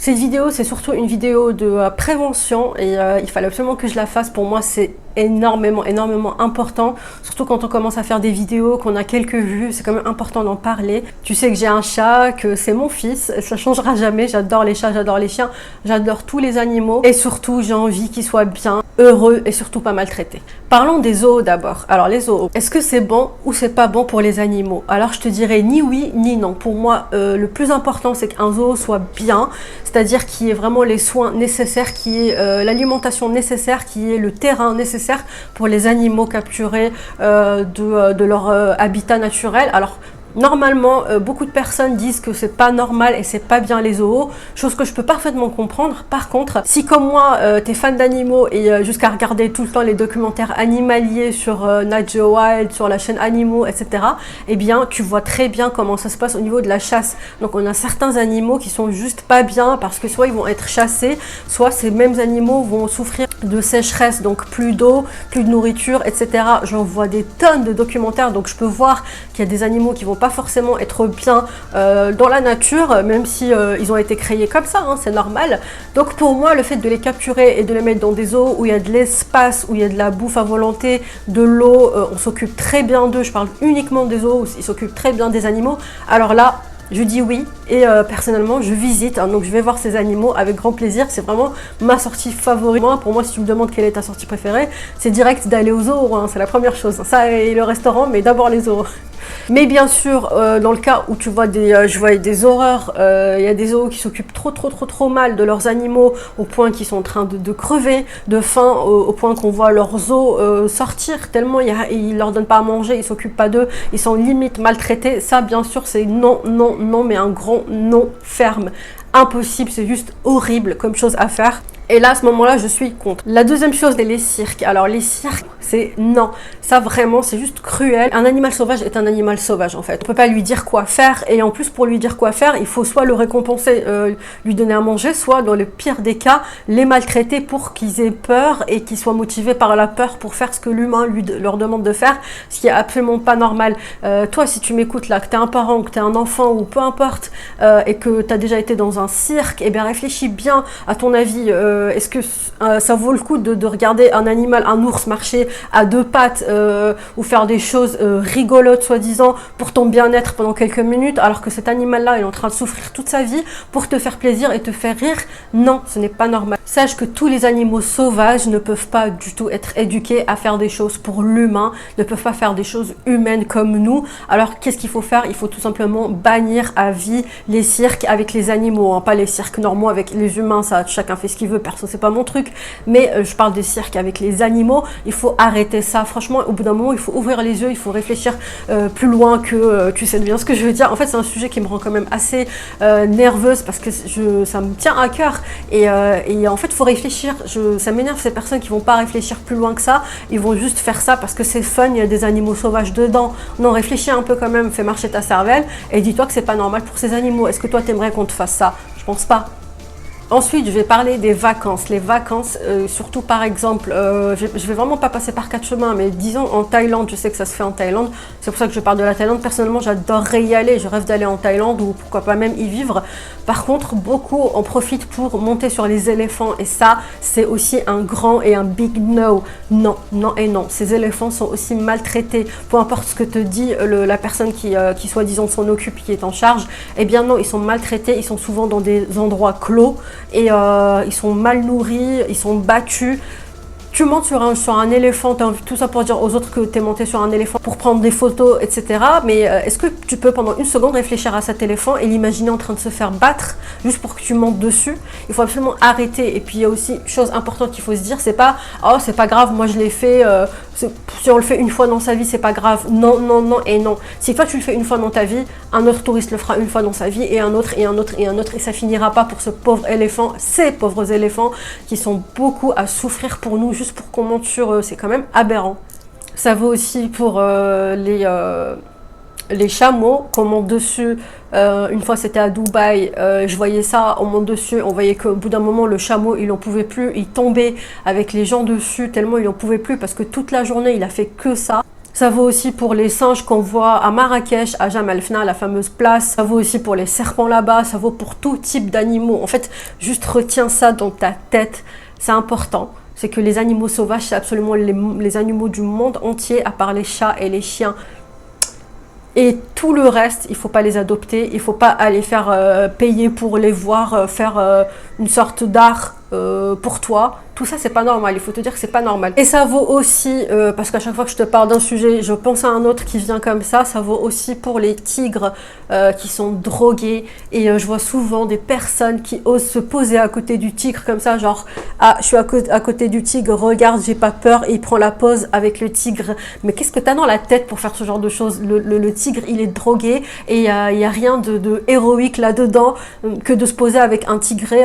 Cette vidéo, c'est surtout une vidéo de prévention et il fallait absolument que je la fasse. Pour moi, c'est énormément important, surtout quand on commence à faire des vidéos, qu'on a quelques vues, c'est quand même important d'en parler. Tu sais que j'ai un chat, que c'est mon fils, ça changera jamais. J'adore les chats, j'adore les chiens, j'adore tous les animaux et surtout j'ai envie qu'ils soient bien, heureux et surtout pas maltraités. Parlons des zoos d'abord. Alors les zoos, est-ce que c'est bon ou c'est pas bon pour les animaux? Alors je te dirais ni oui ni non. Pour moi, le plus important c'est qu'un zoo soit bien, c'est-à-dire qu'il y ait vraiment les soins nécessaires, qu'il y ait l'alimentation nécessaire, qu'il y ait le terrain nécessaire pour les animaux capturés de leur habitat naturel. Alors normalement, beaucoup de personnes disent que c'est pas normal et c'est pas bien les zoos, chose que je peux parfaitement comprendre. Par contre, si comme moi, t'es fan d'animaux et jusqu'à regarder tout le temps les documentaires animaliers sur Nat Geo Wild, sur la chaîne Animaux, etc., eh bien, tu vois très bien comment ça se passe au niveau de la chasse. Donc, on a certains animaux qui sont juste pas bien parce que soit ils vont être chassés, soit ces mêmes animaux vont souffrir de sécheresse, donc plus d'eau, plus de nourriture, etc. J'en vois des tonnes de documentaires, donc je peux voir qu'il y a des animaux qui vont pas forcément être bien dans la nature, même si ils ont été créés comme ça, hein, c'est normal. Donc pour moi, le fait de les capturer et de les mettre dans des eaux où il y a de l'espace, où il y a de la bouffe à volonté, de l'eau, on s'occupe très bien d'eux, je parle uniquement des eaux où ils s'occupent très bien des animaux, alors là, je dis oui et personnellement je visite, hein, donc je vais voir ces animaux avec grand plaisir. C'est vraiment ma sortie favorite. Pour moi, si tu me demandes quelle est ta sortie préférée, c'est direct d'aller aux zoos, hein, c'est la première chose. Ça et le restaurant, mais d'abord les zoos. Mais bien sûr, dans le cas où tu vois je vois des horreurs, il y a des zoos qui s'occupent trop mal de leurs animaux au point qu'ils sont en train de crever de faim, au point qu'on voit leurs os sortir tellement ils leur donnent pas à manger, ils s'occupent pas d'eux, ils sont limite maltraités. Ça, bien sûr, c'est non, mais un grand non ferme. Impossible, c'est juste horrible comme chose à faire. Et là, à ce moment-là, je suis contre. La deuxième chose, c'est les cirques. Alors, les cirques, c'est non. Ça, vraiment, c'est juste cruel. Un animal sauvage est un animal sauvage, en fait. On peut pas lui dire quoi faire. Et en plus, pour lui dire quoi faire, il faut soit le récompenser, lui donner à manger, soit, dans le pire des cas, les maltraiter pour qu'ils aient peur et qu'ils soient motivés par la peur pour faire ce que l'humain leur demande de faire, ce qui est absolument pas normal. Toi, si tu m'écoutes là, que t'es un parent ou que t'es un enfant ou peu importe, et que t'as déjà été dans un cirque, eh bien, réfléchis bien à ton avis. Est-ce que ça vaut le coup de regarder un animal, un ours marcher à deux pattes ou faire des choses rigolotes soi-disant pour ton bien-être pendant quelques minutes alors que cet animal-là est en train de souffrir toute sa vie pour te faire plaisir et te faire rire? Non, ce n'est pas normal. Sache que tous les animaux sauvages ne peuvent pas du tout être éduqués à faire des choses pour l'humain, ne peuvent pas faire des choses humaines comme nous. Alors qu'est-ce qu'il faut faire? Il faut tout simplement bannir à vie les cirques avec les animaux, hein, pas les cirques normaux avec les humains, ça chacun fait ce qu'il veut, perso c'est pas mon truc, mais je parle des cirques avec les animaux. Il faut arrêter ça, franchement. Au bout d'un moment, il faut ouvrir les yeux, il faut réfléchir plus loin que tu sais bien ce que je veux dire. En fait, c'est un sujet qui me rend quand même assez nerveuse parce que ça me tient à cœur et en fait, il faut réfléchir. Ça m'énerve ces personnes qui vont pas réfléchir plus loin que ça, ils vont juste faire ça parce que c'est fun, il y a des animaux sauvages dedans. Non, réfléchis un peu quand même, fais marcher ta cervelle et dis-toi que c'est pas normal pour ces animaux. Est-ce que toi t'aimerais qu'on te fasse ça? Je pense pas. Ensuite, je vais parler des vacances. Les vacances, surtout par exemple, je vais vraiment pas passer par quatre chemins, mais disons en Thaïlande, je sais que ça se fait en Thaïlande. C'est pour ça que je parle de la Thaïlande. Personnellement, j'adorerais y aller. Je rêve d'aller en Thaïlande ou pourquoi pas même y vivre. Par contre, beaucoup en profitent pour monter sur les éléphants et ça, c'est aussi un grand et un big no. Non, non et non. Ces éléphants sont aussi maltraités. Peu importe ce que te dit la personne qui soi-disant s'en occupe, qui est en charge. Eh bien non, ils sont maltraités. Ils sont souvent dans des endroits clos. Et ils sont mal nourris, ils sont battus. Tu montes sur un éléphant, tout ça pour dire aux autres que tu es monté sur un éléphant pour prendre des photos, etc. Mais est-ce que tu peux pendant une seconde réfléchir à cet éléphant et l'imaginer en train de se faire battre juste pour que tu montes dessus? Il faut absolument arrêter. Et puis il y a aussi une chose importante qu'il faut se dire, c'est pas « Oh, c'est pas grave, moi je l'ai fait, si on le fait une fois dans sa vie, c'est pas grave. » Non, non, non et non. Si toi tu le fais une fois dans ta vie, un autre touriste le fera une fois dans sa vie et un autre et un autre et un autre et ça finira pas pour ce pauvre éléphant, ces pauvres éléphants qui sont beaucoup à souffrir pour nous juste pour qu'on monte sur eux, c'est quand même aberrant. Ça vaut aussi pour les chameaux qu'on monte dessus. Une fois c'était à Dubaï, je voyais ça, on monte dessus, on voyait qu'au bout d'un moment le chameau il en pouvait plus, il tombait avec les gens dessus tellement il en pouvait plus parce que toute la journée il a fait que ça. Ça vaut aussi pour les singes qu'on voit à Marrakech, à Jam El Fna, la fameuse place. Ça vaut aussi pour les serpents là-bas. Ça vaut pour tout type d'animaux. En fait, juste retiens ça dans ta tête. C'est important. C'est que les animaux sauvages, c'est absolument les animaux du monde entier, à part les chats et les chiens. Et tout le reste, il ne faut pas les adopter. Il ne faut pas aller faire payer pour les voir, faire une sorte d'art pour toi. Tout ça, c'est pas normal. Il faut te dire que c'est pas normal. Et ça vaut aussi, parce qu'à chaque fois que je te parle d'un sujet, je pense à un autre qui vient comme ça. Ça vaut aussi pour les tigres qui sont drogués. Et je vois souvent des personnes qui osent se poser à côté du tigre comme ça, genre ah, je suis à côté du tigre, regarde, j'ai pas peur. Et il prend la pose avec le tigre. Mais qu'est-ce que tu as dans la tête pour faire ce genre de choses? Le tigre, il est drogué et il y a rien de héroïque là-dedans que de se poser avec un tigré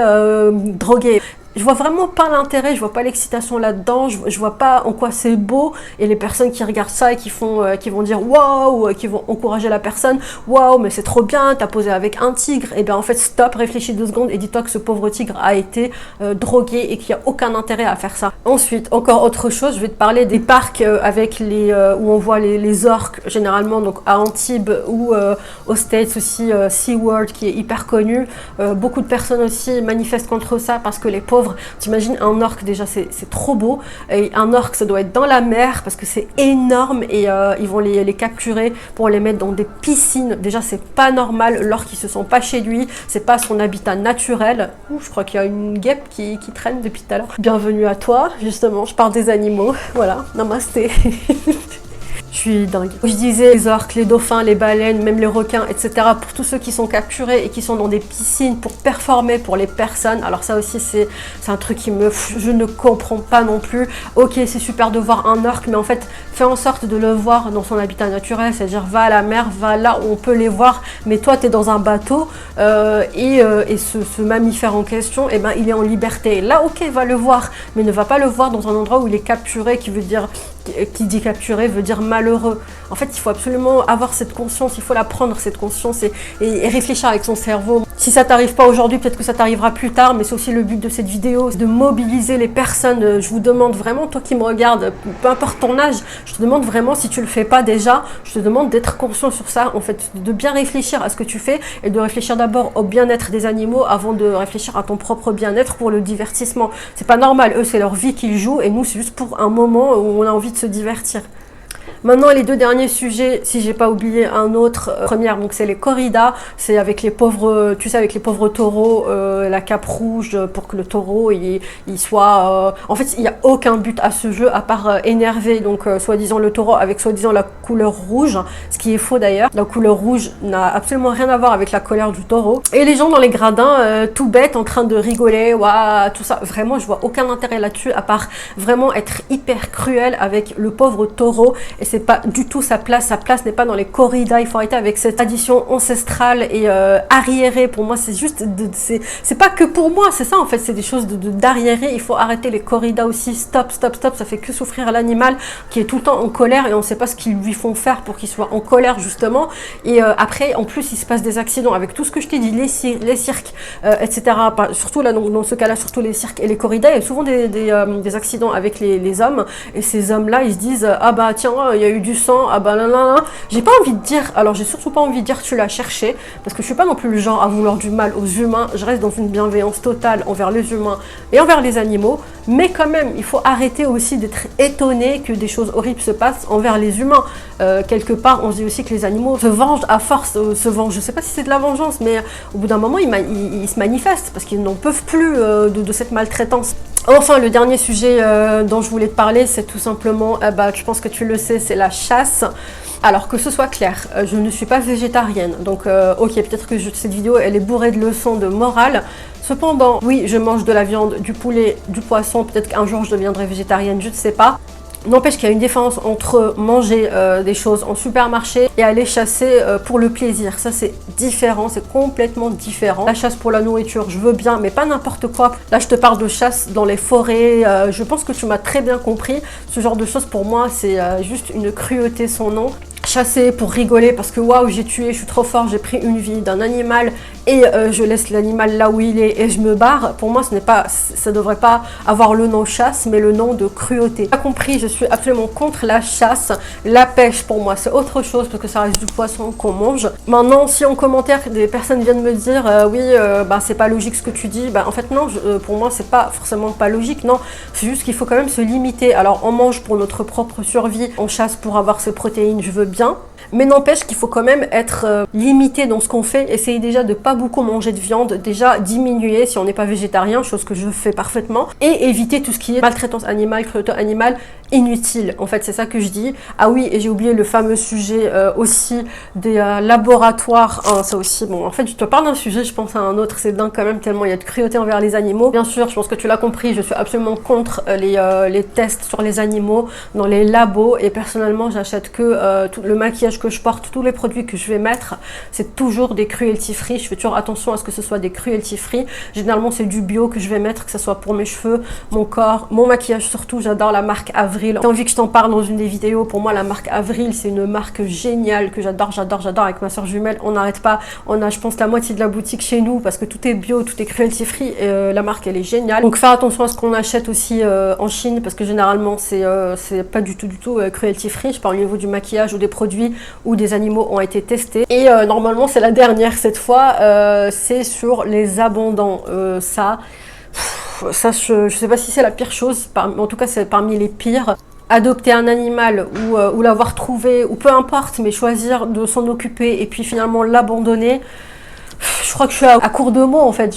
drogué. Je vois vraiment pas l'intérêt, je vois pas l'excitation là-dedans, je vois pas en quoi c'est beau. Et les personnes qui regardent ça et qui vont dire waouh, qui vont encourager la personne, waouh, mais c'est trop bien, t'as posé avec un tigre. Et bien en fait, stop, réfléchis 2 secondes et dis-toi que ce pauvre tigre a été drogué et qu'il n'y a aucun intérêt à faire ça. Ensuite, encore autre chose, je vais te parler des parcs avec où on voit les orques, généralement donc à Antibes ou aux States aussi, SeaWorld qui est hyper connu. Beaucoup de personnes aussi manifestent contre ça parce que les pauvres, t'imagines un orque, déjà c'est trop beau, et un orque ça doit être dans la mer parce que c'est énorme et ils vont les capturer pour les mettre dans des piscines. Déjà c'est pas normal, l'orque il se sent pas chez lui, c'est pas son habitat naturel. Ouh, je crois qu'il y a une guêpe qui traîne depuis tout à l'heure. Bienvenue à toi, justement, je parle des animaux, voilà, namasté. Je suis dingue. Je disais les orques, les dauphins, les baleines, même les requins, etc. Pour tous ceux qui sont capturés et qui sont dans des piscines pour performer pour les personnes. Alors ça aussi, c'est un truc je ne comprends pas non plus. Ok, c'est super de voir un orque, mais en fait, fais en sorte de le voir dans son habitat naturel. C'est-à-dire, va à la mer, va là où on peut les voir. Mais toi, tu es dans un bateau et ce mammifère en question, eh ben, il est en liberté. Là, ok, va le voir, mais ne va pas le voir dans un endroit où il est capturé, qui dit capturé veut dire malheureux. En fait, il faut absolument avoir cette conscience, il faut la prendre, cette conscience, et réfléchir avec son cerveau. Si ça t'arrive pas aujourd'hui, peut-être que ça t'arrivera plus tard, mais c'est aussi le but de cette vidéo, c'est de mobiliser les personnes. Je vous demande vraiment, toi qui me regardes, peu importe ton âge, je te demande vraiment, si tu le fais pas déjà, je te demande d'être conscient sur ça, en fait, de bien réfléchir à ce que tu fais, et de réfléchir d'abord au bien-être des animaux avant de réfléchir à ton propre bien-être pour le divertissement. C'est pas normal, eux c'est leur vie qu'ils jouent, et nous c'est juste pour un moment où on a envie de se divertir. Maintenant, les 2 derniers sujets, si j'ai pas oublié un autre, première, donc c'est les corridas, c'est avec les pauvres, tu sais, avec les pauvres taureaux, la cape rouge pour que le taureau il soit, en fait, il n'y a aucun but à ce jeu à part énerver, donc soi-disant le taureau avec soi-disant la couleur rouge, ce qui est faux d'ailleurs. La couleur rouge n'a absolument rien à voir avec la colère du taureau. Et les gens dans les gradins, tout bêtes, en train de rigoler, waouh, tout ça, vraiment, je vois aucun intérêt là-dessus à part vraiment être hyper cruel avec le pauvre taureau. Et c'est pas du tout sa place n'est pas dans les corridas. Il faut arrêter avec cette tradition ancestrale et arriérée. Pour moi, c'est juste, c'est pas que pour moi, c'est ça en fait, c'est des choses d'arriéré. Il faut arrêter les corridas aussi, stop, ça fait que souffrir l'animal qui est tout le temps en colère et on sait pas ce qu'ils lui font faire pour qu'il soit en colère justement. Et après, en plus, il se passe des accidents avec tout ce que je t'ai dit, les cirques, etc. Surtout là, dans ce cas-là, surtout les cirques et les corridas, il y a souvent des accidents avec les hommes, et ces hommes-là, ils se disent ah bah tiens, il y a eu du sang, ah bah là là là. J'ai pas envie de dire, alors j'ai surtout pas envie de dire tu l'as cherché, parce que je suis pas non plus le genre à vouloir du mal aux humains, je reste dans une bienveillance totale envers les humains et envers les animaux, mais quand même, il faut arrêter aussi d'être étonné que des choses horribles se passent envers les humains. Quelque part, on se dit aussi que les animaux se vengent à force, je sais pas si c'est de la vengeance, mais au bout d'un moment, ils se manifestent, parce qu'ils n'en peuvent plus de cette maltraitance. Enfin, le dernier sujet dont je voulais te parler, c'est tout simplement, je pense que tu le sais, c'est la chasse. Alors que ce soit clair, je ne suis pas végétarienne, donc ok, peut-être que cette vidéo elle est bourrée de leçons de morale. Cependant, oui, je mange de la viande, du poulet, du poisson, peut-être qu'un jour je deviendrai végétarienne, je ne sais pas. N'empêche qu'il y a une différence entre manger des choses en supermarché et aller chasser pour le plaisir. Ça, c'est différent, c'est complètement différent. La chasse pour la nourriture, je veux bien, mais pas n'importe quoi. Là, je te parle de chasse dans les forêts. Je pense que tu m'as très bien compris. Ce genre de choses, pour moi, c'est juste une cruauté sans nom. chasser pour rigoler parce que waouh, j'ai tué, je suis trop fort, j'ai pris une vie d'un animal et je laisse l'animal là où il est et je me barre. Pour moi, ça devrait pas avoir le nom chasse, mais le nom de cruauté. Pas compris, je suis absolument contre la chasse. La pêche, pour moi, c'est autre chose parce que ça reste du poisson qu'on mange. Maintenant, si en commentaire des personnes viennent me dire oui, bah c'est pas logique ce que tu dis, bah en fait non, pour moi c'est pas forcément pas logique, non, c'est juste qu'il faut quand même se limiter. Alors on mange pour notre propre survie, on chasse pour avoir ses protéines, je veux bien. Mais n'empêche qu'il faut quand même être limité dans ce qu'on fait, essayer déjà de pas beaucoup manger de viande, déjà diminuer si on n'est pas végétarien, chose que je fais parfaitement, et éviter tout ce qui est maltraitance animale, cruauté animale, inutile. En fait, c'est ça que je dis. Ah oui, et j'ai oublié le fameux sujet aussi des laboratoires. Hein, ça aussi, bon, en fait, je te parle d'un sujet, je pense à un autre, c'est dingue quand même, tellement il y a de cruauté envers les animaux. Bien sûr, je pense que tu l'as compris, je suis absolument contre les tests sur les animaux dans les labos, et personnellement, j'achète que tout le maquillage que je porte, tous les produits que je vais mettre, c'est toujours des cruelty free. Je fais toujours attention à ce que ce soit des cruelty free. Généralement, c'est du bio que je vais mettre, que ce soit pour mes cheveux, mon corps, mon maquillage surtout. J'adore la marque Avril. J'ai envie que je t'en parle dans une des vidéos. Pour moi, la marque Avril, c'est une marque géniale que j'adore, j'adore, j'adore. Avec ma soeur jumelle, on n'arrête pas. On a, je pense, la moitié de la boutique chez nous parce que tout est bio, tout est cruelty free. Et la marque, elle est géniale. Donc, faire attention à ce qu'on achète aussi en Chine parce que généralement, c'est pas du tout cruelty free. Je parle au niveau du maquillage ou des produits où des animaux ont été testés. Et normalement, c'est la dernière cette fois, c'est sur les abondants. Ça, je sais pas si c'est la pire chose, en tout cas, c'est parmi les pires. Adopter un animal ou l'avoir trouvé, ou peu importe, mais choisir de s'en occuper et puis finalement l'abandonner. Je crois que je suis à court de mots en fait,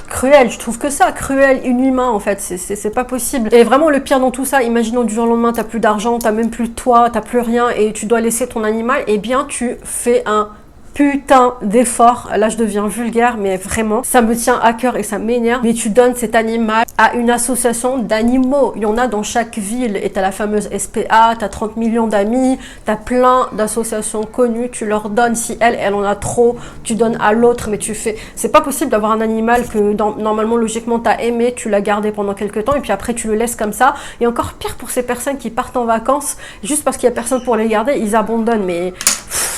cruel, je trouve que ça, cruel, inhumain en fait, c'est pas possible. Et vraiment le pire dans tout ça, imaginons du jour au lendemain, t'as plus d'argent, t'as même plus de toit, t'as plus rien et tu dois laisser ton animal, et bien tu fais un putain d'effort. Là je deviens vulgaire, mais vraiment ça me tient à cœur et ça m'énerve, mais tu donnes cet animal à une association d'animaux. Il y en a dans chaque ville et t'as la fameuse SPA, t'as 30 millions d'amis, t'as plein d'associations connues, tu leur donnes. Si elle en a trop, tu donnes à l'autre, mais tu fais, c'est pas possible d'avoir un animal que normalement logiquement t'as aimé, tu l'as gardé pendant quelques temps et puis après tu le laisses comme ça. Et encore pire pour ces personnes qui partent en vacances juste parce qu'il y a personne pour les garder, ils abandonnent. Mais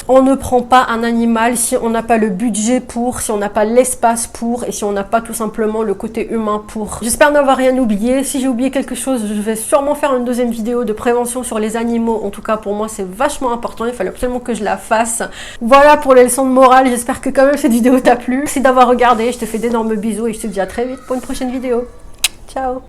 on ne prend pas un animal si on n'a pas le budget pour, si on n'a pas l'espace pour et si on n'a pas tout simplement le côté humain pour. J'espère n'avoir rien oublié. Si j'ai oublié quelque chose, je vais sûrement faire une deuxième vidéo de prévention sur les animaux. En tout cas, pour moi, c'est vachement important. Il fallait absolument que je la fasse. Voilà pour les leçons de morale. J'espère que quand même cette vidéo t'a plu. Merci d'avoir regardé. Je te fais d'énormes bisous et je te dis à très vite pour une prochaine vidéo. Ciao!